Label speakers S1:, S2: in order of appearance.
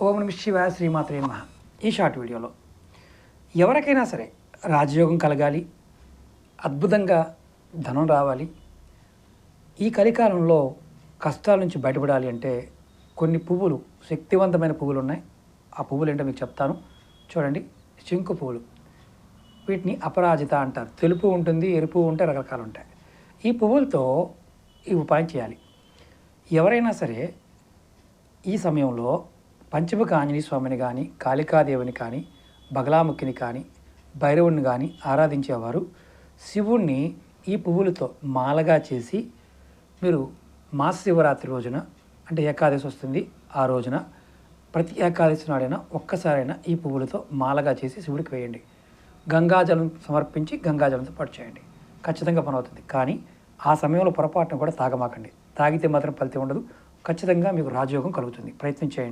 S1: ఓం నమః శివాయ శ్రీమాత్రే నమః. ఈ షార్ట్ వీడియోలో ఎవరికైనా సరే రాజయోగం కలగాలి, అద్భుతంగా ధనం రావాలి, ఈ కలికాలంలో కష్టాల నుంచి బయటపడాలి అంటే కొన్ని పువ్వులు, శక్తివంతమైన పువ్వులు ఉన్నాయి. ఆ పువ్వులు ఏంటో మీకు చెప్తాను. చూడండి, శంకు పువ్వులు. వీటిని అపరాజిత అంటారు. తెలుపు ఉంటుంది, ఎరుపు ఉంటాయి, రకరకాలు ఉంటాయి. ఈ పువ్వులతో ఈ ఉపాయం చేయాలి. ఎవరైనా సరే ఈ సమయంలో పంచముఖ ఆంజనేయ స్వామిని కానీ, కాళికాదేవిని కానీ, బగలాముఖిని కానీ, భైరవుని కానీ ఆరాధించేవారు శివుణ్ణి ఈ పువ్వులతో మాలగా చేసి మీరు మాస శివరాత్రి రోజున, అంటే ఏకాదశి వస్తుంది, ఆ రోజున ప్రతి ఏకాదశి నాడైనా ఒక్కసారైనా ఈ పువ్వులతో మాలగా చేసి శివుడికి వేయండి. గంగాజలం సమర్పించి గంగాజలంతో పాటు చేయండి. ఖచ్చితంగా పని అవుతుంది. కానీ ఆ సమయంలో పొరపాటును కూడా తాగమాకండి. తాగితే మాత్రం ఫలితం ఉండదు. ఖచ్చితంగా మీకు రాజయోగం కలుగుతుంది. ప్రయత్నం చేయండి.